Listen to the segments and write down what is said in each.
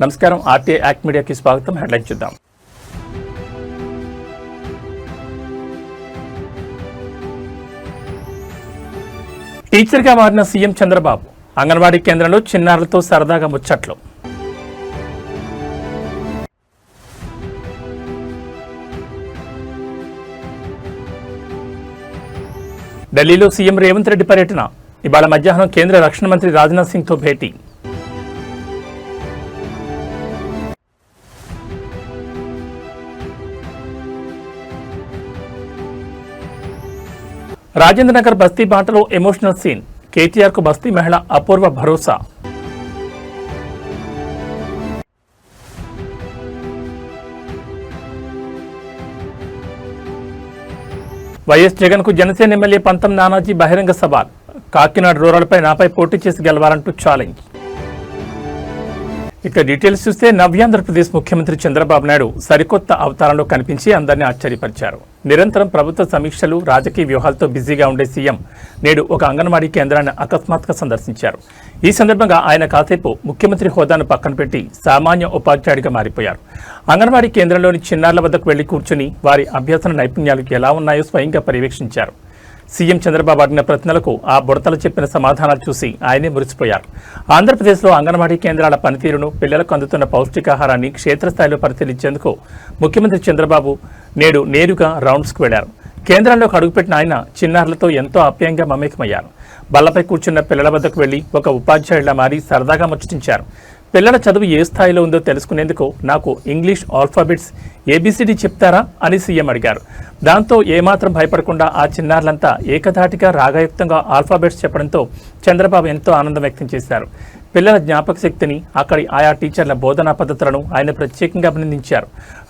నమస్కారం RTI act మీడియాకి స్వాగతం. హెడ్లైన్ చూద్దాం. టీచర్గా మారిన సీఎం చంద్రబాబు అంగన్వాడీ కేంద్రంలో చిన్నారులతో సరదాగా ముచ్చట్లు. ఢిల్లీలో సీఎం రేవంత్ రెడ్డి పర్యటన. ఇవాళ మధ్యాహ్నం కేంద్ర రక్షణ మంత్రి రాజ్నాథ్ సింగ్తో భేటీ. రాజేంద్రనగర్ బస్తీ బాటలో ఎమోషనల్ సీన్. కేటీఆర్ కు బస్తీ మహిళ అపూర్వ భరోసా. వైఎస్ జగన్ కు జనసేన ఎమ్మెల్యే పంతం నానాజీ బహిరంగ సవాల్. కాకినాడ రూరల్పై నాపై పోటీ చేసి గెలవాలంటూ ఛాలెంజ్. ఇక డీటెయిల్స్ చూస్తే నవ్యాంధ్రప్రదేశ్ ముఖ్యమంత్రి చంద్రబాబు నాయుడు సరికొత్త అవతారంలో కనిపించి అందరినీ ఆశ్చర్యపరిచారు. నిరంతరం ప్రభుత్వ సమీక్షలు, రాజకీయ వ్యూహాలతో బిజీగా ఉండే సీఎం నేడు ఒక అంగన్వాడీ కేంద్రాన్ని అకస్మాత్తుగా సందర్శించారు. ఈ సందర్భంగా ఆయన కాసేపు ముఖ్యమంత్రి హోదాను పక్కన పెట్టి సామాన్య ఉపాధ్యాయుడిగా మారిపోయారు. అంగన్వాడీ కేంద్రంలోని చిన్నారుల వద్దకు వెళ్లి కూర్చుని వారి అభ్యసన నైపుణ్యాలకు ఎలా ఉన్నాయో స్వయంగా పర్యవేక్షించారు. సీఎం చంద్రబాబు అడిగిన ప్రశ్నలకు ఆ బుడతలు చెప్పిన సమాధానాలు చూసి ఆయనే మురిసిపోయారు. ఆంధ్రప్రదేశ్లో అంగన్వాడీ కేంద్రాల పనితీరును, పిల్లలకు అందుతున్న పౌష్టికాహారాన్ని క్షేత్రస్థాయిలో పరిశీలించేందుకు ముఖ్యమంత్రి చంద్రబాబు నేడు నేరుగా రౌండ్స్కు వెళ్లారు. కేంద్రంలోకి అడుగుపెట్టిన ఆయన చిన్నారులతో ఎంతో ఆప్యాయంగా మమేకమయ్యారు. బల్లపై కూర్చున్న పిల్లల వద్దకు వెళ్లి ఒక ఉపాధ్యాయుడిలా మారి సరదాగా ముచ్చటించారు. పిల్లల చదువు ఏ స్థాయిలో ఉందో తెలుసుకునేందుకు నాకు ఇంగ్లీష్ ఆల్ఫాబెట్స్ ఏబిసిడి చెప్తారా అని సీఎం అడిగారు. దాంతో ఏమాత్రం భయపడకుండా ఆ చిన్నారులంతా ఏకధాటిగా రాగయుక్తంగా ఆల్ఫాబెట్స్ చెప్పడంతో చంద్రబాబు ఎంతో ఆనందం వ్యక్తం చేశారు. పిల్లల జ్ఞాపక శక్తిని, అక్కడి ఆయా టీచర్ల బోధనా పద్ధతులను ఆయన ప్రత్యేకంగా అభినందించారు.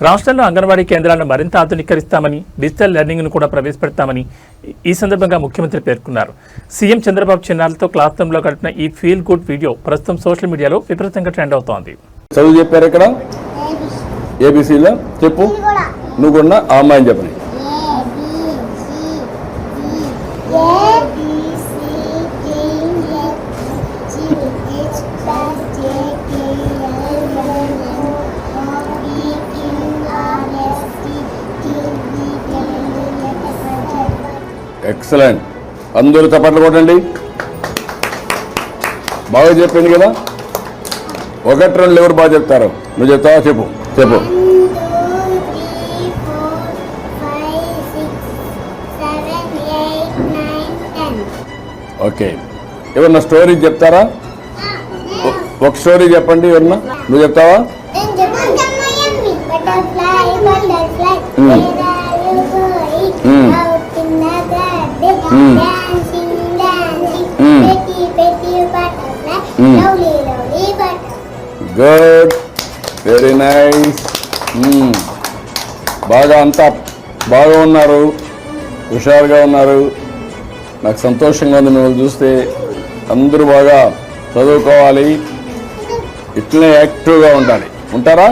రాష్ట్రంలో అంగన్వాడీ కేంద్రాలను మరింత ఆధునీకరిస్తామని, డిజిటల్ లెర్నింగ్ను కూడా ప్రవేశపెడతామని ఈ సందర్భంగా ముఖ్యమంత్రి పేర్కొన్నారు. సీఎం చంద్రబాబు చిన్నారులతో క్లాస్ రూమ్లో గడిపిన ఈ ఫీల్ గుడ్ వీడియో ప్రస్తుతం సోషల్ మీడియాలో విపరీతంగా ట్రెండ్ అవుతోంది. చదువు చెప్పారు ఇక్కడ ఏబిసిలో చెప్పు, నువ్వు కూడా ఆ అమ్మాయిని చెప్పని. ఎక్సలెంట్, అందరూ చప్పట్లు కొట్టండి. బాగా చెప్పింది కదా. ఒకటి రెండు ఎవరు బాగా చెప్తారు? నువ్వు చెప్తావా? చెప్పు చెప్పు. ఓకే, ఎవరన్నా స్టోరీ చెప్తారా? ఒక స్టోరీ చెప్పండి. ఎవరన్నా నువ్వు చెప్తావా? Good, very nice. బాగా అంతా బాగా ఉన్నారు, హుషారుగా ఉన్నారు. నాకు సంతోషంగా ఉంది మిమ్మల్ని చూస్తే. అందరూ బాగా చదువుకోవాలి, ఇట్లనే యాక్టివ్గా ఉండాలి. ఉంటారా?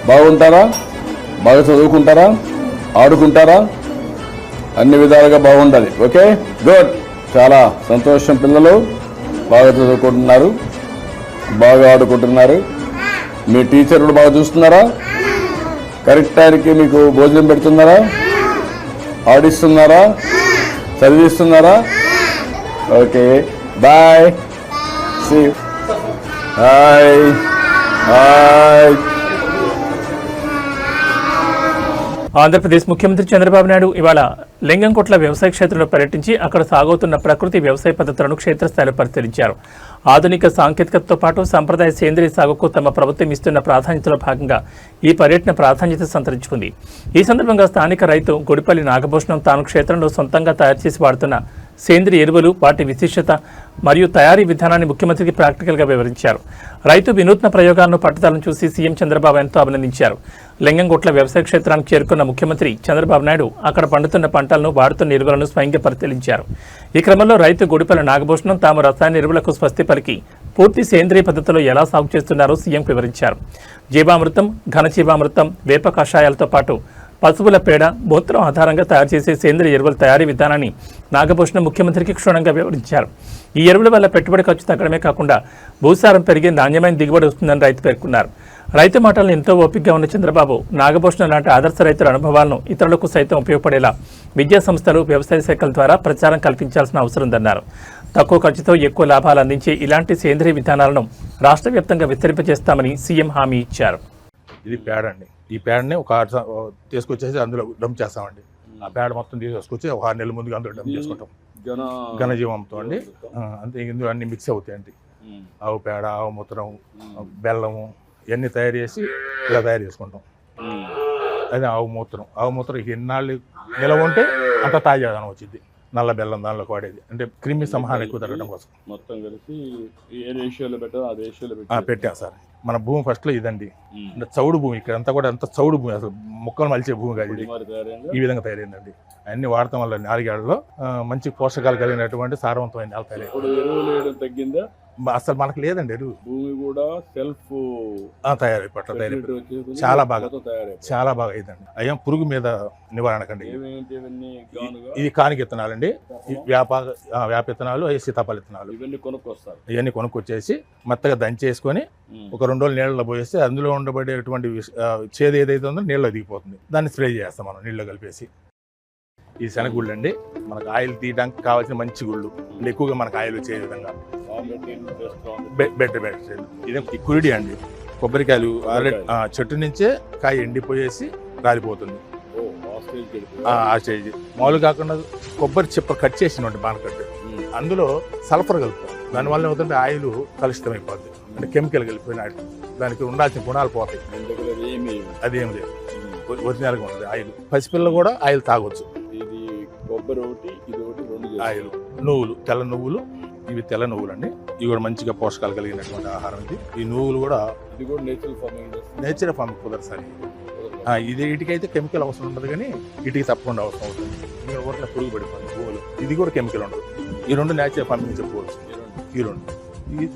బాగుంటారా? బాగా చదువుకుంటారా? ఆడుకుంటారా? అన్ని విధాలుగా బాగుండాలి. ఓకే, గుడ్, చాలా సంతోషం. పిల్లలు బాగా చదువుకుంటున్నారు, బాగా ఆడుకుంటున్నారు. మీ టీచర్ కూడా బాగా చూస్తున్నారా? కరెక్ట్ టైంకి మీకు భోజనం పెడుతున్నారా? ఆడిస్తున్నారా? చదివిస్తున్నారా? Okay, bye, see, hi hi. Andhra Pradesh ముఖ్యమంత్రి చంద్రబాబు నాయుడు ఇవాళ లింగంకొట్ల వ్యవసాయ క్షేత్రంలో పర్యటించి అక్కడ సాగుతున్న ప్రకృతి వ్యవసాయ పద్ధతులను క్షేత్రస్థాయిలో పరిశీలించారు. ఆధునిక సాంకేతికతతో పాటు సంప్రదాయ సేంద్రీయ సాగుకు తమ ప్రభుత్వం ఇస్తున్న ప్రాధాన్యతలో భాగంగా ఈ పర్యటన ప్రాధాన్యత సంతరించుకుంది. ఈ సందర్భంగా స్థానిక రైతు గుడిపల్లి నాగభూషణం తాను క్షేత్రంలో సొంతంగా తయారు చేసి వాడుతున్న సేంద్రియ ఎరువులు, వాటి విశిష్టత మరియు తయారీ విధానాన్ని ముఖ్యమంత్రికి ప్రాక్టికల్గా వివరించారు. రైతు వినూత్న ప్రయోగాలను, పట్టుదలను చూసి సీఎం చంద్రబాబు ఎంతో అభినందించారు. లింగంకొట్ల వ్యవసాయ క్షేత్రానికి చేరుకున్న ముఖ్యమంత్రి చంద్రబాబు నాయుడు అక్కడ పండుతున్న పంటలను, వాడుతున్న ఎరువులను స్వయంగా పరిశీలించారు. ఈ క్రమంలో రైతు గుడిపల్లి నాగభూషణం తాము రసాయన ఎరువులకు స్వస్తి పలికి పూర్తి సేంద్రియ పద్ధతిలో ఎలా సాగు చేస్తున్నారో సీఎంకు వివరించారు. జీవామృతం, ఘనజీవామృతం, వేప కషాయాలతో పాటు పశువుల పేడ, మూత్రం ఆధారంగా తయారు చేసే సేంద్రియ ఎరువుల తయారీ విధానాన్ని నాగభూషణం ముఖ్యమంత్రికి క్షుణ్ణంగా వివరించారు. ఈ ఎరువుల వల్ల పెట్టుబడి ఖర్చు తగ్గడమే కాకుండా భూసారం పెరిగి నాణ్యమైన దిగుబడి వస్తుందని రైతు పేర్కొన్నారు. రైతు మాటలను ఎంతో ఓపికగా ఉన్న చంద్రబాబు నాగభూషణం లాంటి ఆదర్శ రైతుల అనుభవాలను ఇతరులకు సైతం ఉపయోగపడేలా విద్యా సంస్థలు, వ్యవసాయ శాఖల ద్వారా ప్రచారం కల్పించాల్సిన అవసరం ఉందన్నారు. తక్కువ ఖర్చుతో ఎక్కువ లాభాలు అందించే ఇలాంటి సేంద్రియ విధానాలను రాష్ట్ర వ్యాప్తంగా విస్తరింపజేస్తామని సీఎం హామీ ఇచ్చారు. ఇది పేడ అండి. ఈ పేడని ఒక తీసుకొచ్చేసి అందులో డంప్ చేస్తామండి. ఆ పేడ మొత్తం తీసుకొచ్చి ఒక 6 నెలల ముందుగా అందులో డంప్ చేసుకుంటాం. ఘనజీవంతో అండి. అంతే ఇందులో అన్ని మిక్స్ అవుతాయండి. ఆవు పేడ, ఆవు మూత్రం, బెల్లము ఇవన్నీ తయారు చేసి ఇలా తయారు చేసుకుంటాం. అదే ఆవు మూత్రం ఎన్నాళ్ళు నిలవ ఉంటే అంత తాజాదనం వచ్చింది. నల్ల బెల్లం దానిలో వాడేది అంటే క్రిమి సంహారం ఎక్కువ తగ్గడం కోసం మొత్తం కలిసి ఏ రేషియోలో పెట్టారో ఆ రేషియోలో పెట్టాం సార్. మన భూమి ఫస్ట్లో ఇదండి, అంటే చౌడు భూమి. ఇక్కడ అంతా కూడా అంత చౌడు భూమి, అసలు మొక్కలు మలిచే భూమి కాదు ఇది. ఈ విధంగా తయారైందండి. అన్ని వాడటం వల్ల 4 ఏళ్లలో మంచి పోషకాలు కలిగినటువంటి సారవంతమైన నేల తయారైంది. తగ్గిందా? అసలు మనకు లేదండి ఎరువు. భూమి కూడా సెల్ఫ్ తయారైపోయి చాలా బాగా అయిందండి. అయ్యా పురుగు మీద నివారణకండి. ఇది కానికి విత్తనాలండి, వేప విత్తనాలు, సీతాఫల విత్తనాలు ఇవన్నీ కొనుక్కొచ్చేసి మెత్తగా దంచేసుకొని ఒక 2 రోజులు నీళ్ళలో పోయేసి అందులో ఉండబడేటువంటి చేదు ఏదైతే ఉందో నీళ్ళలో దిగిపోతుంది. దాన్ని స్ప్రే చేస్తాం మనం నీళ్ళలో కలిపేసి. ఈ శనగుళ్ళు అండి, మనకు ఆయిల్ తీయడానికి కావాల్సిన మంచి గుళ్ళు అంటే ఎక్కువగా మనకు ఆయిల్ వచ్చే విధంగా బెటర్ ఇది కురిడి అండి. కొబ్బరికాయలు చెట్టు నుంచే కాయ ఎండిపోయేసి రాలిపోతుంది. ఆ స్టేజ్ మామూలు కాకుండా కొబ్బరి చిప్ప కట్ చేసినట్టు బాగా కట్ అందులో సల్ఫర్ కలుపుతాం. దానివల్ల ఏమవుతుంటే ఆయిల్ కలుషితం అయిపోద్ది, అంటే కెమికల్ కలిపిన దానికి ఉండాల్సిన గుణాలు పోతాయి. అదేం లేదు, ఒరిజినల్గా ఉంటుంది ఆయిల్. పసిపిల్లలు కూడా ఆయిల్ తాగొచ్చు. ఇది కొబ్బరి ఒకటి, ఇది ఒకటి, 2 ఆయిల్. నువ్వులు, తెల్ల నువ్వులు, ఇవి తెల్ల నువ్వులు అండి. ఇవి కూడా మంచిగా పోషకాలు కలిగినటువంటి ఆహారం ఇది. ఈ నువ్వులు కూడా నేచురల్ ఫార్మింగ్ కుదరదు సార్. ఇది వీటికైతే కెమికల్ అవసరం ఉండదు, కానీ వీటికి తప్పకుండా అవసరం అవుతుంది. మీరు ఊరిలో పురుగు పడిపోతుంది పువ్వులు. ఇది కూడా కెమికల్ ఉండదు. ఈ 2 నేచురల్ ఫార్మింగ్ చెప్పుకోవచ్చు. ఈ 2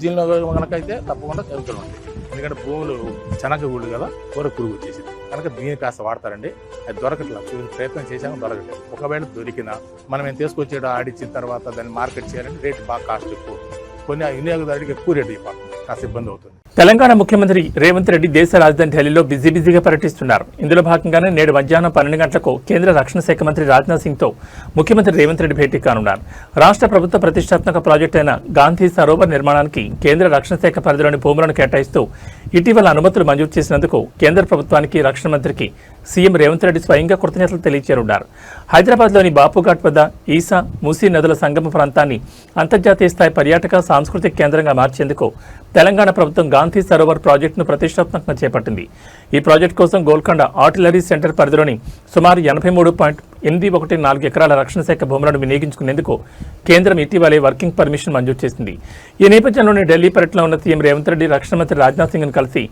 దీనిలో కనుకైతే తప్పకుండా కెమికల్ ఉంటుంది. ఎందుకంటే భూములు చెనక ఊళ్ళు కదా, కూర పురుగు వచ్చేసింది కనుక దీన్ని కాస్త వాడతారండి. అది దొరకట్లేదు, ప్రయత్నం చేసాము దొరకట్లేదు. ఒకవేళ దొరికినా మనం ఏం తీసుకొచ్చేట ఆడిచ్చిన తర్వాత దాన్ని మార్కెట్ చేయాలంటే రేటు బాగా కాస్ట్ ఎక్కువ. కొన్ని వినియోగదారుడికి ఎక్కువ రేటు ఇవ్వాలి, కాస్త ఇబ్బంది అవుతుంది. తెలంగాణ ముఖ్యమంత్రి రేవంత్ రెడ్డి దేశ రాజధాని ఢిల్లీలో బిజీగా పర్యటిస్తున్నారు. ఇందులో భాగంగానే నేడు మధ్యాహ్నం 12 గంటలకు కేంద్ర రక్షణ శాఖ మంత్రి రాజ్నాథ్ సింగ్తో ముఖ్యమంత్రి రేవంత్ రెడ్డి భేటీ కానున్నారు. రాష్ట్ర ప్రభుత్వ ప్రతిష్టాత్మక ప్రాజెక్టు అయిన గాంధీ సరోవర్ నిర్మాణానికి కేంద్ర రక్షణ శాఖ పరిధిలోని భూములను కేటాయిస్తూ ఇటీవల అనుమతులు మంజూరు చేసినందుకు కేంద్ర ప్రభుత్వానికి, రక్షణ మంత్రికి సీఎం రేవంత్ రెడ్డి స్వయంగా కృతజ్ఞతలు తెలియచేరున్నారు. హైదరాబాద్లోని బాపుఘాట్ వద్ద ఈసా, మూసీ నదుల సంగమ ప్రాంతాన్ని అంతర్జాతీయ స్థాయి పర్యాటక, సాంస్కృతిక కేంద్రంగా మార్చేందుకు తెలంగాణ ప్రభుత్వం గాంధీ సరోవర్ ప్రాజెక్టును ప్రతిష్టాత్మకంగా చేపట్టింది. ఈ ప్రాజెక్టు కోసం గోల్కొండ ఆర్టిలరీ సెంటర్ పరిధిలోని సుమారు 83.814 ఎకరాల రక్షణ శాఖ భూములను వినియోగించుకునేందుకు కేంద్రం ఇటీవలే వర్కింగ్ పర్మిషన్ మంజూరు చేసింది. ఈ నేపథ్యంలోనే ఢిల్లీ పర్యటనలో ఉన్న సీఎం రేవంత్ రెడ్డి రక్షణ మంత్రి రాజ్నాథ్ సింగ్ను కలిసి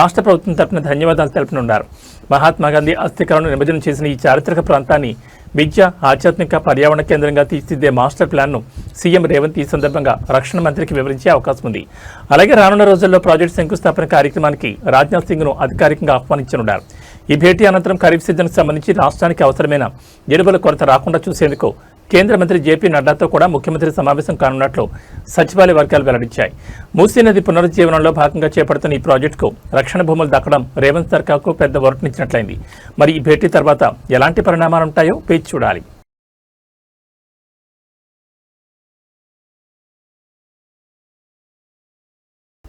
రాష్ట్ర ప్రభుత్వం తరఫున ధన్యవాదాలు తెలపనున్నారు. మహాత్మాగాంధీ అస్థికలను నిమజ్జనం చేసిన ఈ చారిత్రక ప్రాంతాన్ని విద్య, ఆధ్యాత్మిక, పర్యావరణ కేంద్రంగా తీర్చిదిద్దే మాస్టర్ ప్లాన్ను సీఎం రేవంత్ ఈ సందర్భంగా రక్షణ మంత్రికి వివరించే అవకాశం ఉంది. అలాగే రానున్న రోజుల్లో ప్రాజెక్టు శంకుస్థాపన కార్యక్రమానికి రాజ్నాథ్ సింగ్ను అధికారికంగా ఆహ్వానించనున్నారు. ఈ భేటీ అనంతరం ఖరీఫ్ సీజన్కు సంబంధించి రాష్ట్రానికి అవసరమైన ఎరువుల కొరత రాకుండా చూసేందుకు కేంద్ర మంత్రి జేపీ నడ్డాతో కూడా ముఖ్యమంత్రి సమావేశం కానున్నట్లు సచివాలయ వర్గాలు వెల్లడించాయి. మూసీ నది పునరుజ్జీవనంలో భాగంగా చేపడుతున్న ఈ ప్రాజెక్టుకు రక్షణ భూములు దక్కడం రేవంత్ సర్కార్కు పెద్ద ఊరటనిచ్చినట్లయింది. మరి ఈ భేటీ తర్వాత ఎలాంటి పరిణామాలుంటాయో వేచి చూడాలి.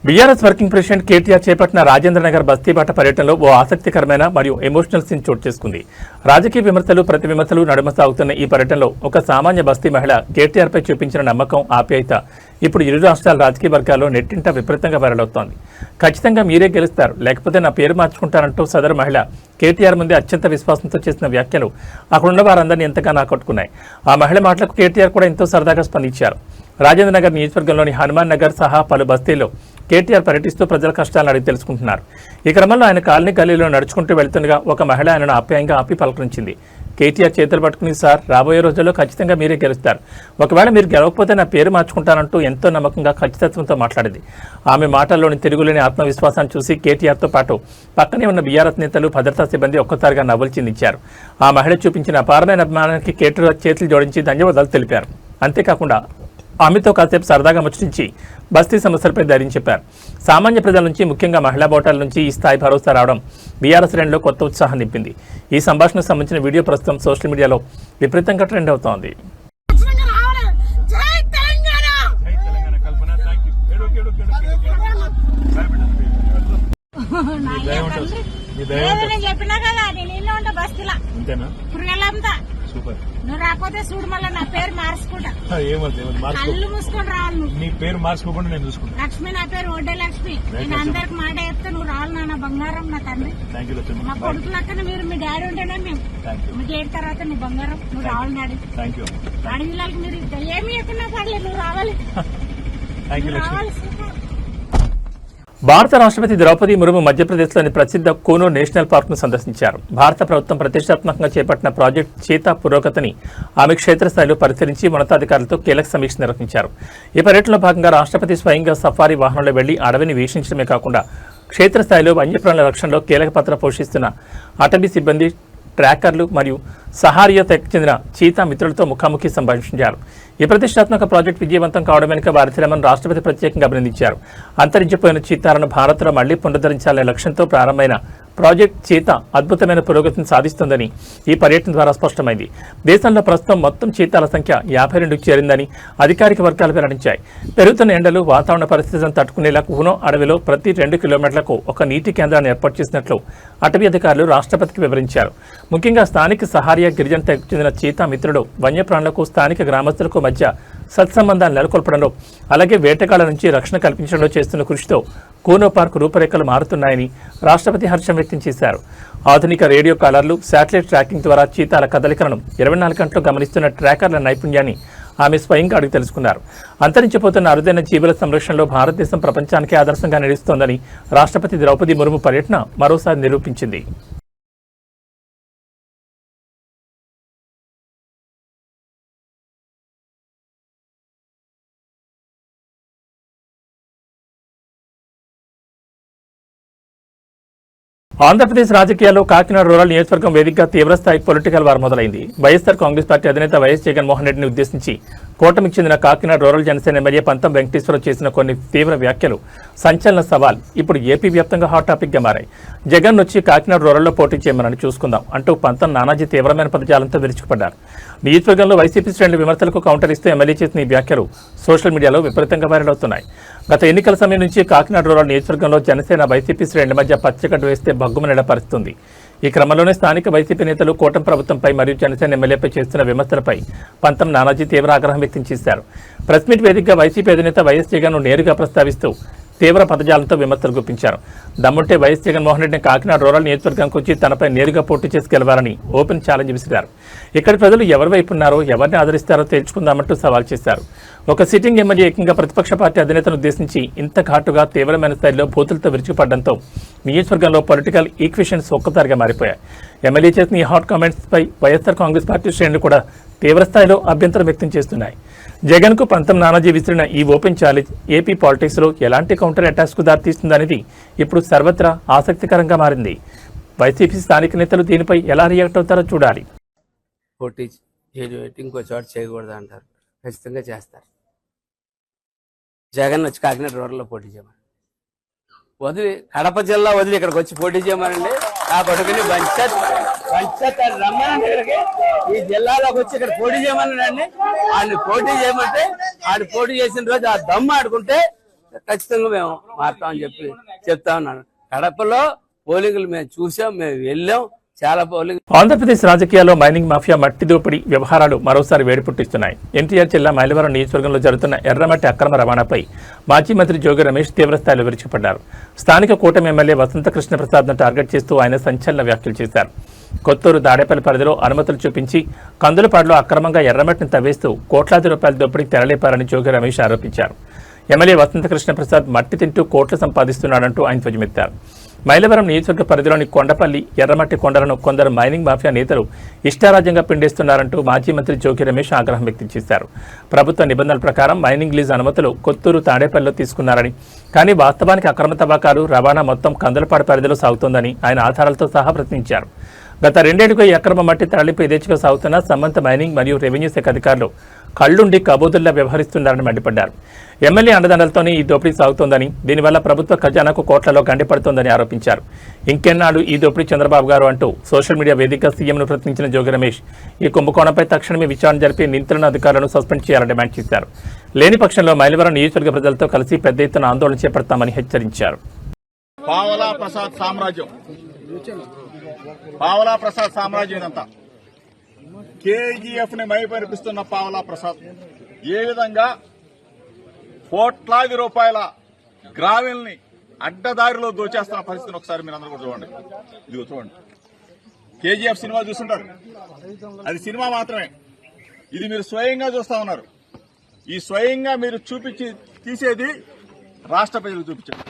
బీఆర్ఎస్ వర్కింగ్ ప్రెసిడెంట్ కేటీఆర్ చేపట్టిన రాజేంద్రనగర్ బస్తీబాట పర్యటనలో ఓ ఆసక్తికరమైన మరియు ఎమోషనల్ సీన్ చోటు చేసుకుంది. రాజకీయ విమర్శలు, ప్రతి విమర్శలు నడుమ సాగుతున్న ఈ పర్యటనలో ఒక సామాన్య బస్తీ మహిళ కేటీఆర్పై చూపించిన నమ్మకం, ఆప్యాయత ఇప్పుడు ఇరు రాష్ట్రాల రాజకీయ వర్గాల్లో నెట్టింట విపరీతంగా వైరలవుతోంది. ఖచ్చితంగా మీరే గెలుస్తారు, లేకపోతే నా పేరు మార్చుకుంటారంటూ సదరు మహిళ కేటీఆర్ ముందే అత్యంత విశ్వాసంతో చేసిన వ్యాఖ్యలు అక్కడున్న వారందరినీ ఎంతగానో ఆకట్టుకున్నాయి. ఆ మహిళ మాటలకు కేటీఆర్ కూడా ఎంతో సరదాగా స్పందించారు. రాజేంద్రనగర్ నియోజకవర్గంలోని హనుమాన్ నగర్ సహా పలు బస్తీల్లో కేటీఆర్ పర్యటిస్తూ ప్రజల కష్టాలను అడిగి తెలుసుకుంటున్నారు. ఈ క్రమంలో ఆయన కాలనీ గల్లీలో నడుచుకుంటూ వెళ్తుండగా ఒక మహిళ ఆయనను ఆప్యాయంగా ఆపి పలకరించింది. కేటీఆర్ చేతులు పట్టుకుని సార్ రాబోయే రోజుల్లో ఖచ్చితంగా మీరే గెలుస్తారు, ఒకవేళ మీరు గెలవకపోతే నా పేరు మార్చుకుంటానంటూ ఎంతో నమ్మకంగా ఖచ్చితత్వంతో మాట్లాడింది. ఆమె మాటల్లోని తిరుగులేని ఆత్మవిశ్వాసాన్ని చూసి కేటీఆర్తో పాటు పక్కనే ఉన్న బీఆర్ఎస్ నేతలు, భద్రతా సిబ్బంది ఒక్కసారిగా నవ్వులు చిందించారు. ఆ మహిళ చూపించిన అపారమైన అభిమానానికి కేటీఆర్ చేతులు జోడించి ధన్యవాదాలు తెలిపారు. అంతేకాకుండా ఆమెతో కాసేపు సరదాగా ముచ్చటించి బస్తీ సమస్యలపై ధైర్యం చెప్పారు. సామాన్య ప్రజల నుంచి, ముఖ్యంగా మహిళా ఓటర్ల నుంచి ఈ స్థాయి భరోసా రావడం బీఆర్ఎస్ శ్రేణిలో కొత్త ఉత్సాహం నింపింది. ఈ సంభాషణకు సంబంధించిన వీడియో ప్రస్తుతం సోషల్ మీడియాలో విపరీతంగా ట్రెండ్ అవుతోంది. చెప్పినా కదా నేను ఇల్లు ఉంటా బస్తీలా నువ్వు రాకపోతే చూడు మళ్ళీ నా పేరు మార్చుకుంటా. కళ్ళు మూసుకొని రావాలి. నీ పేరు మార్చుకోకుండా నేను చూసుకుంటా. లక్ష్మి నా పేరు ఒడ్డే లక్ష్మి. నేను అందరికి మాట చెప్తే నువ్వు రావాలి నా బంగారం, నా తండ్రి, మా కొడుకు లెక్కన మీరు మీ డాడీ ఉంటేనే మేము మీ డాడీ తర్వాత నీ బంగారం, నువ్వు రావాలి డాడీ. అడవిళ్ళకి మీరు ఏమి చెప్పినా పర్లేదు నువ్వు రావాలి. రావాలి సూపర్. భారత రాష్ట్రపతి ద్రౌపది ముర్ము మధ్యప్రదేశ్లోని ప్రసిద్ధ కూనో నేషనల్ పార్క్ను సందర్శించారు. భారత ప్రభుత్వం ప్రతిష్టాత్మకంగా చేపట్టిన ప్రాజెక్ట్ చీతా పురోగతిని ఆమె క్షేత్రస్థాయిలో పరిశీలించి ఉన్నతాధికారులతో కీలక సమీక్ష నిర్వహించారు. ఈ పర్యటనలో భాగంగా రాష్ట్రపతి స్వయంగా సఫారీ వాహనంలో వెళ్లి అడవిని వీక్షించడమే కాకుండా క్షేత్రస్థాయిలో వన్యప్రాణుల రక్షణలో కీలక పాత్ర పోషిస్తున్న అటవీ సిబ్బంది, ట్రాకర్లు మరియు సహారియా తెగకు చెందిన చీతా మిత్రులతో ముఖాముఖి సంభాషించారు. ఈ ప్రతిష్టాత్మక ప్రాజెక్టు విజయవంతం కావడం వెనుక వారి శ్రమను రాష్ట్రపతి ప్రత్యేకంగా అభినందించారు. అంతరించిపోయిన చీతాలను భారత్లో మళ్లీ పునరుద్ధరించాలనే లక్ష్యంతో ప్రారంభమైన ప్రాజెక్ట్ చీతా అద్భుతమైన పురోగతిని సాధిస్తుందని ఈ పర్యటన ద్వారా స్పష్టమైంది. దేశంలో ప్రస్తుతం మొత్తం చీతాల సంఖ్య 52కు చేరిందని అధికారిక వర్గాలు వెల్లడించాయి. పెరుగుతున్న ఎండలు, వాతావరణ పరిస్థితులను తట్టుకునేలా కూనో అడవిలో ప్రతి 2 కిలోమీటర్లకు ఒక నీటి కేంద్రాన్ని ఏర్పాటు చేసినట్లు అటవీ అధికారులు రాష్ట్రపతికి వివరించారు. ముఖ్యంగా స్థానిక సహారియా గిరిజన తెగకు చెందిన చీతా మిత్రుడు వన్యప్రాణులకు, స్థానిక గ్రామస్తులకు మధ్య సత్సంబంధాలు నెలకొల్పడంలో, అలాగే వేటగాళ్ల నుంచి రక్షణ కల్పించడంలో చేస్తున్న కృషితో కూనో పార్క్ రూపురేఖలు మారుతున్నాయని రాష్ట్రపతి హర్షం వ్యక్తం చేశారు. ఆధునిక రేడియో కాలర్లు, శాటిలైట్ ట్రాకింగ్ ద్వారా చీతాల కదలికలను 24 గంటలు గమనిస్తున్న ట్రాకర్ల నైపుణ్యాన్ని ఆమె స్వయంగా అడిగి తెలుసుకున్నారు. అంతరించిపోతున్న అరుదైన జీవుల సంరక్షణలో భారతదేశం ప్రపంచానికే ఆదర్శంగా నిలుస్తోందని రాష్ట్రపతి ద్రౌపది ముర్ము పర్యటన మరోసారి నిరూపించింది. ఆంధ్రప్రదేశ్ రాజకీయాల్లో కాకినాడ రూరల్ నియోజకవర్గం వేదికగా తీవ్రస్థాయి పొలిటికల్ వార్ మొదలైంది. వైఎస్ఆర్ కాంగ్రెస్ పార్టీ అధినేత వైఎస్ జగన్మోహన్ రెడ్డిని ఉద్దేశించి కూటమికి చెందిన కాకినాడ రూరల్ జనసేన ఎమ్మెల్యే పంతం వెంకటేశ్వరరావు చేసిన కొన్ని తీవ్ర వ్యాఖ్యలు, సంచలన సవాల్ ఇప్పుడు ఏపీ వ్యాప్తంగా హాట్ టాపిక్గా మారాయి. జగన్ వచ్చి కాకినాడ రూరల్లో పోటీ చేయమని చూసుకుందాం అంటూ పంతం నానాజీ తీవ్రమైన పదజాలంతో విరుచుకుపడ్డారు. నియోజకవర్గంలో వైసీపీ శ్రేణుల విమర్శలకు కౌంటర్ ఇస్తూ ఎమ్మెల్యే చేసిన ఈ వ్యాఖ్యలు సోషల్ మీడియాలో విపరీతంగా వైరల్ అవుతున్నాయి. గత ఎన్నికల సమయం నుంచి కాకినాడ రూరల్ నియోజకవర్గంలో జనసేన, వైసీపీ శ్రేణుల మధ్య పచ్చగడ్డ వేస్తే భగ్గుమనేలా పరిస్థితుంది. ఈ క్రమంలోనే స్థానిక వైసీపీ నేతలు కూటమి ప్రభుత్వంపై మరియు జనసేన ఎమ్మెల్యేపై చేస్తున్న విమర్శలపై పంతం నానాజీ తీవ్ర ఆగ్రహం వ్యక్తం చేశారు. ప్రెస్ మీట్ వేదికగా వైసీపీ అధినేత వైఎస్ జగన్ను నేరుగా ప్రస్తావిస్తూ తీవ్ర పదజాలంతో విమర్శలు గుప్పించారు. దమ్ముంటే వైఎస్ జగన్మోహన్ రెడ్డిని కాకినాడ రూరల్ నియోజకవర్గానికి వచ్చి తనపై నేరుగా పోటీ చేసి గెలవాలని ఓపెన్ ఛాలెంజ్ విసిరారు. ఇక్కడి ప్రజలు ఎవరి వైపు ఉన్నారో, ఎవరిని ఆదరిస్తారో తేల్చుకుందామంటూ సవాల్ చేశారు. ఒక సిట్టింగ్ ఎమ్మెల్యే ఏకంగా ప్రతిపక్ష పార్టీ అధినేతను ఉద్దేశించి ఇంత ఘాటుగా తీవ్రమైన స్థాయిలో బూతులతో విరుచుకుపడడంతో నియోజకవర్గంలో పొలిటికల్ ఈక్వేషన్స్ ఒక్కసారిగా మారిపోయాయి. ఎమ్మెల్యే చేసిన ఈ హాట్ కామెంట్స్ పై వైఎస్ఆర్ కాంగ్రెస్ పార్టీ శ్రేణులు కూడా తీవ్రస్థాయిలో అభ్యంతరం వ్యక్తం చేస్తున్నాయి. జగన్కు పంతం నానాజీ విసిరిన ఈ ఓపెన్ ఛాలెంజ్ ఏపీ పాలిటిక్స్లో ఎలాంటి కౌంటర్ అటాక్స్కు దారితీస్తుందనేది ఇప్పుడు సర్వత్రా ఆసక్తికరంగా మారింది. వైసీపీ స్థానిక నేతలు దీనిపై ఎలా రియాక్ట్ అవుతారో చూడాలి. పోటీ ఇంకో చోట చేయకూడదు అంటారు, ఖచ్చితంగా చేస్తారు. జగన్ వచ్చి కాకినాడ రూరల్లో పోటీ చేయమని వదిలి, కడప జిల్లా వదిలి ఇక్కడికి వచ్చి పోటీ చేయమనండి. ఆ కొడుకుని రమ్మనండి ఇక్కడికి, ఈ జిల్లాలోకి వచ్చి ఇక్కడ పోటీ చేయమనండి. ఆయన పోటీ చేయమంటే ఆడు పోటీ చేసిన రోజు ఆ దమ్ము ఆడుకుంటే ఖచ్చితంగా మేము మారుతామని చెప్తా ఉన్నాను. కడపలో పోలింగ్లు మేము చూసాం, మేము వెళ్ళాం, చాలా పోలింగ్. ఆంధ్రప్రదేశ్ రాజకీయాల్లో మైనింగ్ మాఫియా, మట్టి దోపిడీ వ్యవహారాలు మరోసారి వేడిపుట్టిస్తున్నాయి. ఎన్టీఆర్ జిల్లా మైలవరం నియోజకవర్గంలో జరుగుతున్న ఎర్రమట్టి అక్రమ రవాణాపై మాజీ మంత్రి జోగి రమేష్ తీవ్రస్థాయిలో విరుచుకుపడ్డారు. స్థానిక కూటమి ఎమ్మెల్యే వసంత కృష్ణప్రసాద్ను టార్గెట్ చేస్తూ ఆయన సంచలన వ్యాఖ్యలు చేశారు. కొత్తూరు దాడేపల్లి పరిధిలో అనుమతులు చూపించి కందులపాడులో అక్రమంగా ఎర్రమట్టిని తవ్వేస్తూ కోట్లాది రూపాయల దోపిడీకి తెరలేపారని జోగి రమేష్ ఆరోపించారు. ఎమ్మెల్యే వసంత కృష్ణప్రసాద్ మట్టి తింటూ కోట్లు సంపాదిస్తున్నాడంటూ ఆయన ధ్వజమెత్తారు. మైలవరం నియోజకవర్గ పరిధిలోని కొండపల్లి ఎర్రమట్టి కొండలను కొందరు మైనింగ్ మాఫియా నేతలు ఇష్టారాజ్యంగా పిండేస్తున్నారంటూ మాజీ మంత్రి జోగి రమేష్ ఆగ్రహం వ్యక్తం చేశారు. ప్రభుత్వ నిబంధనల ప్రకారం మైనింగ్ లీజ్ అనుమతులు కొత్తూరు తాడేపల్లిలో తీసుకున్నారని, కానీ వాస్తవానికి అక్రమ తవ్వకాలు రవాణా మొత్తం కందులపాడు పరిధిలో సాగుతోందని ఆయన ఆధారాలతో సహా ప్రశ్నించారు. గత 2 ఏళ్లుగా ఈ అక్రమ మట్టి తరలింపు యథేచ్ఛగా సాగుతున్న సంబంధిత మైనింగ్ మరియు రెవెన్యూ శాఖ అధికారులు కళ్లుండి కబోదుల్లా వ్యవహరిస్తున్నారని మండిపడ్డారు. ఎమ్మెల్యే అండదండలతోనే ఈ దోపిడీ సాగుతోందని, దీనివల్ల ప్రభుత్వ ఖజానాకు కోట్లలో గండిపడుతోందని ఆరోపించారు. ఇంకెన్నాడు ఈ దోపిడీ చంద్రబాబు గారు అంటూ సోషల్ మీడియా వేదిక సీఎంను ప్రశ్నించిన జోగి రమేష్ ఈ కుంభకోణంపై తక్షణమే విచారణ జరిపి నిందితులను అధికారులను సస్పెండ్ చేయాలని డిమాండ్ చేశారు. లేని పక్షంలో మైలవరం నియోజకవర్గ ప్రజలతో కలిసి పెద్ద ఎత్తున ఆందోళన చేపడతామని హెచ్చరించారు. పావలా ప్రసాద్ సామ్రాజ్యం ఇదంతా. కేజీఎఫ్ ని మైపరిపిస్తున్న పావలా ప్రసాద్ ఏ విధంగా కోట్లాది రూపాయల గ్రావెల్ ని అడ్డదారిలో దోచేస్తున్న పరిస్థితిని ఒకసారి మీరు అందరూ కూడా చూడండి. ఇదిగో చూడండి, కేజీఎఫ్ సినిమా చూస్తుంటారు, అది సినిమా మాత్రమే. ఇది మీరు స్వయంగా చూస్తా ఉన్నారు. ఈ స్వయంగా మీరు తీసేది రాష్ట్ర ప్రజలకు చూపించారు.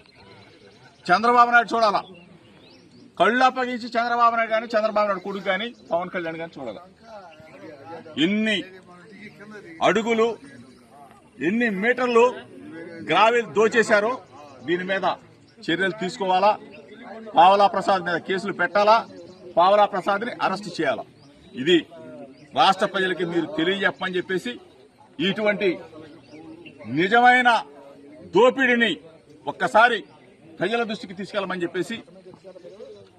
చంద్రబాబు నాయుడు చూడాలా, కళ్ళు అప్పగించి చంద్రబాబు నాయుడు కానీ, చంద్రబాబు నాయుడు కొడుకు కానీ, పవన్ కళ్యాణ్ కానీ చూడాలి. ఎన్ని అడుగులు, ఎన్ని మీటర్లు గ్రావెల్ దోచేశారో దీని మీద చర్యలు తీసుకోవాలా. పావలా ప్రసాద్ మీద కేసులు పెట్టాలా, పావలా ప్రసాద్ ని అరెస్ట్ చేయాలా. ఇది రాష్ట్ర ప్రజలకి మీరు తెలియజెప్పని చెప్పేసి ఇటువంటి నిజమైన దోపిడీని ఒక్కసారి ప్రజల దృష్టికి తీసుకెళ్లమని చెప్పేసి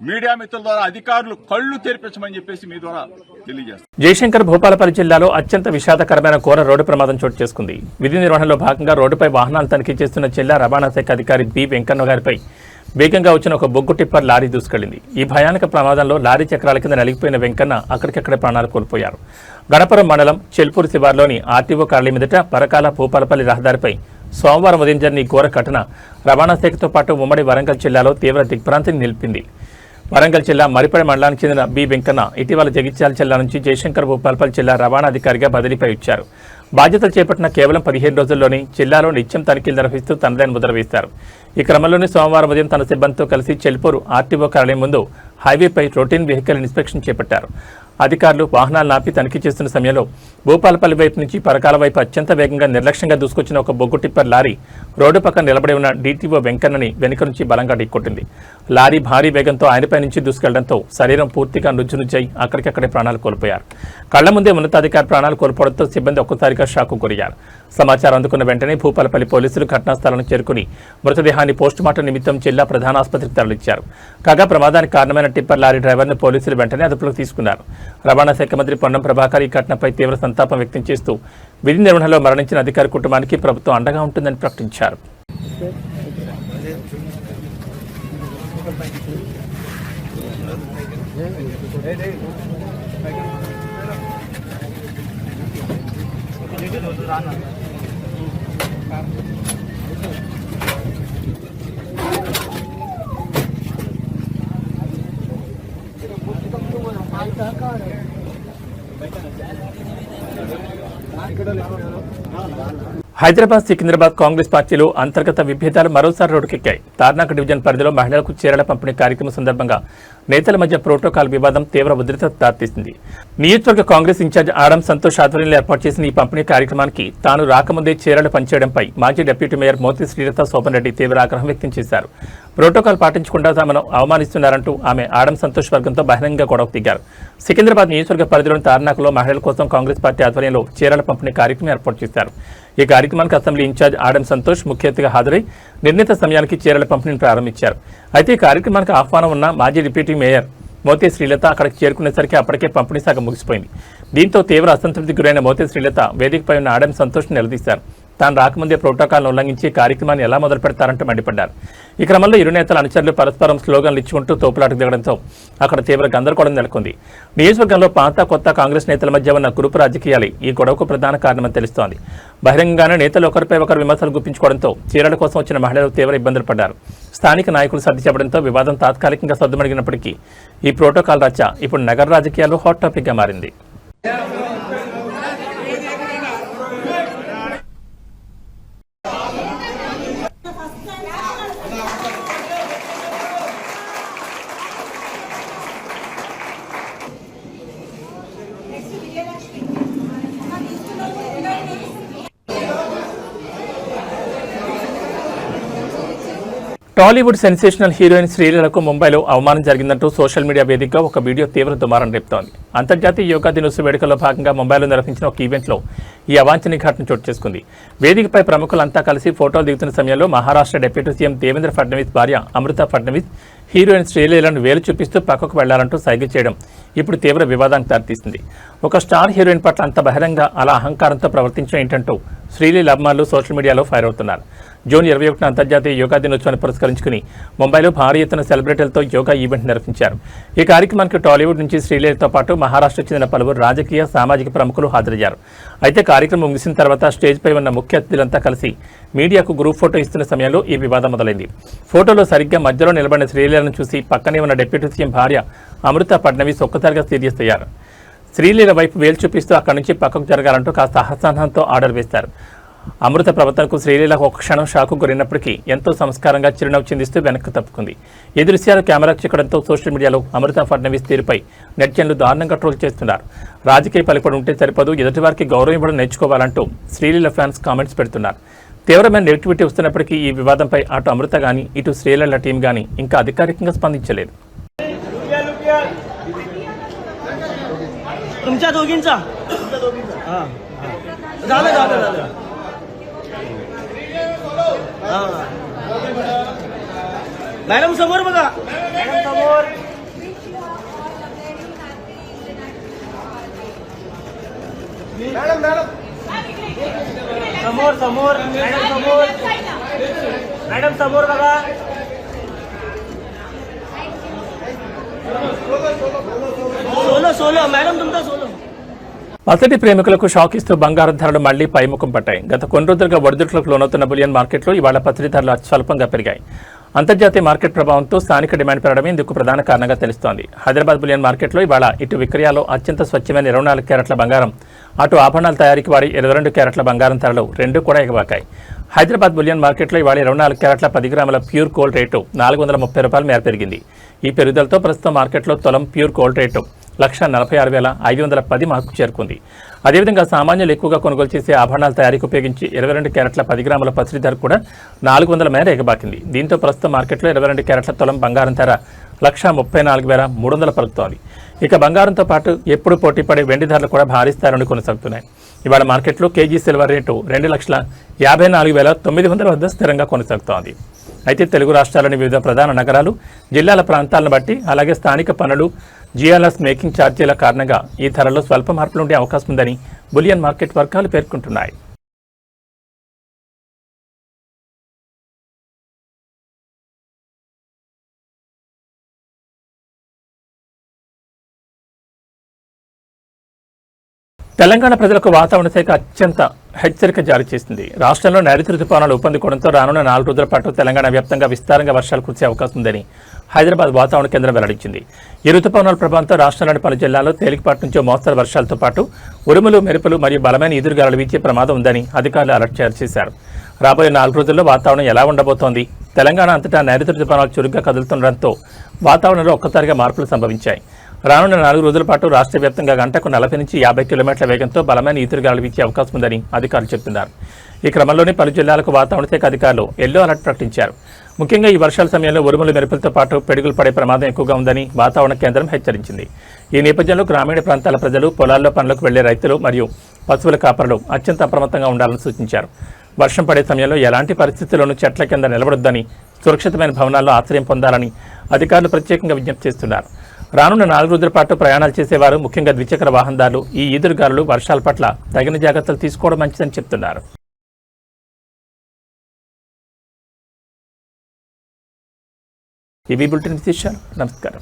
మీడియా మిత్రుల ద్వారా అధికారులు కళ్లు తెరిపించమని చెప్పేసి మీ ద్వారా తెలియజేస్తారు. జయశంకర్ భూపాలపల్లి జిల్లాలో అత్యంత విషాదకరమైన ఘోర రోడ్డు ప్రమాదం చోటు చేసుకుంది. విధి నిర్వహణలో భాగంగా రోడ్డుపై వాహనాలు తనిఖీ చేస్తున్న జిల్లా రవాణా శాఖ అధికారి బి వెంకన్న గారిపై వేగంగా వచ్చిన ఒక బొగ్గు టిప్పర్ లారీ దూసుకెళ్లింది. ఈ భయానక ప్రమాదంలో లారీ చక్రాల కింద నలిగిపోయిన వెంకన్న అక్కడికక్కడే ప్రాణాలు కోల్పోయారు. గణపురం మండలం చెల్పూరు శివార్లోని ఆర్టీఓ కార్యాలయం ఎదుట పరకాల భూపాలపల్లి రహదారిపై సోమవారం ఉదయం జరిగిన ఈ ఘోర ఘటన రవాణా శాఖతో పాటు ఉమ్మడి వరంగల్ జిల్లాలో తీవ్ర దిగ్భ్రాంతిని నిలిపింది. వరంగల్ జిల్లా మరిపడి మండలానికి చెందిన బి వెంకన్న ఇటీవల జగిత్యాల జిల్లా నుంచి జయశంకర్ భూపాలపల్లి జిల్లా రవాణా అధికారిగా బదిలీపై ఇచ్చారు. బాధ్యతలు చేపట్టిన కేవలం 15 రోజుల్లోనే జిల్లాలో నిత్యం తనిఖీలు నిర్వహిస్తూ తనదైన ముద్ర వేశారు. ఈ క్రమంలోనే సోమవారం ఉదయం తన సిబ్బందితో కలిసి చెల్పూరు ఆర్టీఓ కార్యాలయం ముందు హైవేపై రొటీన్ వెహికల్ ఇన్స్పెక్షన్ చేపట్టారు. అధికారులు వాహనాలు నాపి తనిఖీ చేస్తున్న సమయంలో భూపాలపల్లి వైపు నుంచి పరకాల వైపు అత్యంత వేగంగా నిర్లక్ష్యంగా దూసుకొచ్చిన ఒక బొగ్గు టిప్పర్ లారీ రోడ్డు పక్కన నిలబడి ఉన్న డీటీఓ వెంకన్నని వెనుక నుంచి బలంగా ఢీకొట్టింది. లారీ భారీ వేగంతో ఆయనపై నుంచి దూసుకెళ్లడంతో శరీరం పూర్తిగా నుజ్జునుజ్జై అక్కడికక్కడే ప్రాణాలు కోల్పోయారు. కళ్ల ముందే ఉన్నతాధికారి ప్రాణాలు కోల్పోవడంతో సిబ్బంది ఒక్కసారిగా షాకు గురయ్యారు. సమాచారం అందుకున్న వెంటనే భూపాలపల్లి పోలీసులు ఘటనా స్థలానికి చేరుకుని మృతదేహాన్ని పోస్టుమార్టం నిమిత్తం జిల్లా ప్రధాన ఆసుపత్రికి తరలించారు. కాగా ప్రమాదానికి కారణమైన టిప్పర్ లారీ డ్రైవర్ను పోలీసులు వెంటనే అదుపులోకి తీసుకున్నారు. రవాణా శాఖ మంత్రి పొన్నం ప్రభాకర్ ఈ ఘటనపై తీవ్ర సంతాపం వ్యక్తం చేస్తూ విధి నిర్వహణలో మరణించిన అధికారి కుటుంబానికి ప్రభుత్వం అండగా ఉంటుందని ప్రకటించారు. హైదరాబాద్ సికింద్రాబాద్ కాంగ్రెస్ పార్టీలో అంతర్గత విభేదాలు మరోసారి రోడ్డుకెక్కాయి. తార్నాక డివిజన్ పరిధిలో మహిళలకు చీరల పంపిణీ కార్యక్రమం సందర్భంగా నేతల మధ్య ప్రోటోకాల్ వివాదం తీవ్ర ఉధృతకు దారితీసింది. నియోజకవర్గ కాంగ్రెస్ ఇన్ఛార్జ్ ఆడం సంతోష్ ఆధ్వర్యంలో ఏర్పాటు చేసిన ఈ పంపిణీ కార్యక్రమానికి తాను రాకముందే చీరలు పంచేయడంపై మాజీ డిప్యూటీ మేయర్ మోతి శ్రీలత శోభన్ రెడ్డి తీవ్ర ఆగ్రహం వ్యక్తం చేశారు. ప్రోటోకాల్ పాటించకుండా తమను అవమానిస్తున్నారంటూ ఆమె ఆడం సంతోష్ వర్గంతో బహిరంగ గొడవకు దిగారు. సికింద్రాబాద్ నియోజకవర్గ పరిధిలోని తార్నాకలో మహిళల కోసం కాంగ్రెస్ పార్టీ ఆధ్వర్యంలో చీరల పంపిణీ కార్యక్రమం ఏర్పాటు చేశారు. ఈ కార్యక్రమానికి అసెంబ్లీ ఇన్ఛార్జ్ ఆడం సంతోష్ ముఖ్య అతిథిగా హాజరై నిర్ణీత సమయానికి చీరల పంపిణీని ప్రారంభించారు. అయితే ఈ కార్యక్రమానికి ఆహ్వానం ఉన్న మాజీ డిప్యూటీ మేయర్ మోతే శ్రీలత అక్కడికి చేరుకునేసరికి అప్పటికే పంపిణీ సగం ముగిసిపోయింది. దీంతో తీవ్ర అసంతృప్తికి గురైన మోతే శ్రీలత వేదికపై ఉన్న ఆడం సంతోష్ను నిలదీశారు. తాను రాకముందే ప్రోటోకాల్ను ఉల్లంఘించి కార్యక్రమాన్ని ఎలా మొదలు పెడతారంటూ మండిపడ్డారు. ఈ క్రమంలో ఇరు నేతల అనుచరులు పరస్పరం స్లోగన్లు ఇచ్చుకుంటూ తోపులాటకు దిగడంతో అక్కడ తీవ్ర గందరగోళం నెలకొంది. నియోజకవర్గంలో పాత కొత్త కాంగ్రెస్ నేతల మధ్య ఉన్న గ్రూపు రాజకీయాలే ఈ గొడవకు ప్రధాన కారణమని తెలుస్తోంది. బహిరంగంగానే నేతలు ఒకరిపై ఒకరు విమర్శలు గుప్పించుకోవడంతో చీరల కోసం వచ్చిన మహిళలు తీవ్ర ఇబ్బందులు పడ్డారు. స్థానిక నాయకులు సర్ది చెప్పడంతో వివాదం తాత్కాలికంగా సద్దుమణిగినప్పటికీ ఈ ప్రోటోకాల్ రచ్చ ఇప్పుడు నగర రాజకీయాల్లో హాట్ టాపిక్గా మారింది. టాలీవుడ్ సెన్సేషనల్ హీరోయిన్ శ్రీలీలకు ముంబైలో అవమానం జరిగిందంటూ సోషల్ మీడియా వేదికగా ఒక వీడియో తీవ్ర దుమారం రేపుతోంది. అంతర్జాతీయ యోగా దినోత్సవ వేడుకల్లో భాగంగా ముంబైలో నిర్వహించిన ఒక ఈవెంట్లో ఈ అవాంఛనీయ ఘటన చోటు చేసుకుంది. వేదికపై ప్రముఖులంతా కలిసి ఫోటోలు దిగుతున్న సమయంలో మహారాష్ట్ర డిప్యూటీ సీఎం దేవేంద్ర ఫడ్నవీస్ భార్య అమృత ఫడ్నవీస్ హీరోయిన్ శ్రీలీలను వేలు చూపిస్తూ పక్కకు వెళ్లాలంటూ సైగ చేయడం ఇప్పుడు తీవ్ర వివాదానికి దారితీసింది. ఒక స్టార్ హీరోయిన్ పట్ల అంత బహిరంగ అలా అహంకారంతో ప్రవర్తించడం ఏంటంటూ శ్రీలీల అభిమానులు సోషల్ మీడియాలో ఫైర్ అవుతున్నారు. జూన్ 21న అంతర్జాతీయ యోగా దినోత్సవాన్ని పురస్కరించుకుని ముంబైలో భారీ ఎత్తున సెలబ్రిటీలతో యోగా ఈవెంట్ నిర్వహించారు. ఈ కార్యక్రమానికి టాలీవుడ్ నుంచి శ్రీలీలతో పాటు మహారాష్ట్రకు చెందిన పలువురు రాజకీయ సామాజిక ప్రముఖులు హాజరయ్యారు. అయితే కార్యక్రమం ముగిసిన తర్వాత స్టేజ్పై ఉన్న ముఖ్య అతిథులంతా కలిసి మీడియాకు గ్రూప్ ఫోటో ఇస్తున్న సమయంలో ఈ వివాదం మొదలైంది. ఫోటోలో సరిగ్గా మధ్యలో నిలబడిన శ్రీలీలను చూసి పక్కనే ఉన్న డిప్యూటీ సీఎం భార్య అమృత ఫడ్నవీస్ ఒక్కసారిగా సీరియస్ అయ్యారు. శ్రీలీల వైపు వేలు చూపిస్తూ అక్కడి నుంచి పక్కకు జరగాలంటూ కాస్త అసహనంతో ఆర్డర్ వేశారు. అమృత ప్రవర్తనకు శ్రీలీలకు ఒక క్షణం షాకు గురైనప్పటికీ ఎంతో సంస్కారంగా చిరునవ్వు చిందిస్తూ వెనక్కి తప్పుకుంది. ఈ దృశ్యాలు కెమెరాకు చిక్కడంతో సోషల్ మీడియాలో అమృత ఫడ్నవీస్ తీరుపై నెటిజన్లు దారుణంగా ట్రోల్ చేస్తున్నారు. రాజకీయ పలుకుడు ఉంటే సరిపదు, ఎదుటివారికి గౌరవం ఇవ్వడం నేర్చుకోవాలంటూ శ్రీలీల ఫ్యాన్స్ కామెంట్స్ పెడుతున్నారు. తీవ్రమైన నెగిటివిటీ వస్తున్నప్పటికీ ఈ వివాదంపై అటు అమృత గానీ ఇటు శ్రీలీల టీం గానీ ఇంకా అధికారికంగా స్పందించలేదు. तुमच्या दोघींचा झालं झालं झालं मॅडम समोर बघा, मॅडम समोर, मॅडम मॅडम समोर समोर, मॅडम समोर, मॅडम समोर बघा. सोलो सोलो मैडम तुमचा सोलो. అతడి ప్రేమికులకు షాక్ ఇస్తూ బంగారం ధరలు మళ్లీ పైముఖం పట్టాయి. గత కొన్ని రోజులుగా ఒడిదుడుకులకు లోనవుతున్న బులియన్ మార్కెట్లో ఇవాళ పసిడి ధరలు స్వల్పంగా పెరిగాయి. అంతర్జాతీయ మార్కెట్ ప్రభావంతో స్థానిక డిమాండ్ పెరగడమే ఇందుకు ప్రధాన కారణంగా తెలుస్తోంది. హైదరాబాద్ బులియన్ మార్కెట్లో ఇవాళ ఇటు విక్రయాల్లో అత్యంత స్వచ్ఛమైన 24 క్యారెట్ల బంగారం, అటు ఆభరణాల తయారీకి వారి 22 క్యారెట్ల బంగారం ధరలు రెండూ కూడా ఎగబాకాయి. హైదరాబాద్ బులియన్ మార్కెట్లో ఇవాళ 24 క్యారెట్ల 10 గ్రాముల ప్యూర్ గోల్డ్ రేటు 430 రూపాయల మేర పెరిగింది. ఈ పెరుగుదలతో ప్రస్తుతం మార్కెట్లో తులం ప్యూర్ గోల్డ్ రేటు 1,46,510 మార్కు చేరుకుంది. అదేవిధంగా సామాన్యులు ఎక్కువగా కొనుగోలు చేసే ఆభరణాల తయారీకి ఉపయోగించి 22 క్యారెట్ల 10 గ్రాముల పసిడి ధర కూడా 400 మేర ఎగబాకింది. దీంతో ప్రస్తుతం మార్కెట్లో 22 క్యారెట్ల తులం బంగారం ధర 1,34,300 పలుకుతోంది. ఇక బంగారంతో పాటు ఎప్పుడు పోటీ పడే వెండి ధరలు కూడా భారీ స్థాయిలో కొనసాగుతున్నాయి. ఇవాళ మార్కెట్లో కేజీ సిల్వర్ రేటు 2,54,900 వద్ద స్థిరంగా కొనసాగుతోంది. అయితే తెలుగు రాష్ట్రాల్లోని వివిధ ప్రధాన నగరాలు, జిల్లాల ప్రాంతాలను బట్టి అలాగే స్థానిక పన్నులు, జిఎల్ఎస్ మేకింగ్ ఛార్జీల కారణంగా ఈ ధరల్లో స్వల్ప మార్పులు ఉండే అవకాశం ఉందని బులియన్ మార్కెట్ వర్గాలు పేర్కొంటున్నాయి. తెలంగాణ ప్రజలకు వాతావరణ శాఖ అత్యంత హెచ్చరిక జారీ చేసింది. రాష్ట్రంలో నైరుతి రుతుపవనాలు ఊపందుకోవడంతో రానున్న 4 రోజుల పాటు తెలంగాణ వ్యాప్తంగా విస్తారంగా వర్షాలు కురిసే అవకాశం ఉందని హైదరాబాద్ వాతావరణ కేంద్రం వెల్లడించింది. ఈ రుతుపవనాల ప్రభావంతో రాష్ట్రంలోని పలు జిల్లాల్లో తేలికపాటి నుంచి మోస్తరు వర్షాలతో పాటు ఉరుములు, మెరుపులు మరియు బలమైన ఈదురుగాలులు వీచే ప్రమాదం ఉందని అధికారులు అలర్ట్ చేశారు. రాబోయే 4 రోజుల్లో వాతావరణం ఎలా ఉండబోతోంది? తెలంగాణ అంతటా నైరుతి రుతుపవనాలు చురుగ్గా కదులుతుండటంతో వాతావరణంలో ఒక్కసారిగా మార్పులు సంభవించాయి. రానున్న 4 రోజుల పాటు రాష్ట్ర వ్యాప్తంగా గంటకు 40 నుంచి 50 కిలోమీటర్ల వేగంతో బలమైన ఈదురుగాలులు వీచే అవకాశం ఉందని అధికారులు చెబుతున్నారు. ఈ క్రమంలోనే పలు జిల్లాలకు వాతావరణ శాఖ అధికారులు ఎల్లో అలర్ట్ ప్రకటించారు. ముఖ్యంగా ఈ వర్షాల సమయంలో ఉరుములు, మెరుపులతో పాటు పిడుగులు పడే ప్రమాదం ఎక్కువగా ఉందని వాతావరణ కేంద్రం హెచ్చరించింది. ఈ నేపథ్యంలో గ్రామీణ ప్రాంతాల ప్రజలు, పొలాల్లో పనులకు వెళ్లే రైతులు మరియు పశువుల కాపరులు అత్యంత అప్రమత్తంగా ఉండాలని సూచించారు. వర్షం పడే సమయంలో ఎలాంటి పరిస్థితుల్లోనూ చెట్ల కింద నిలబడొద్దని, సురక్షితమైన భవనాల్లో ఆశ్రయం పొందాలని అధికారులు ప్రత్యేకంగా విజ్ఞప్తి చేస్తున్నారు. రానున్న 4 రోజుల పాటు ప్రయాణాలు చేసేవారు, ముఖ్యంగా ద్విచక్ర వాహనదారులు ఈ ఈదురుగాలులు, వర్షాల పట్ల తగిన జాగ్రత్తలు తీసుకోవడం మంచిదని చెప్తున్నారు. ఇవి బులెటిన్ విశేషాలు. నమస్కారం.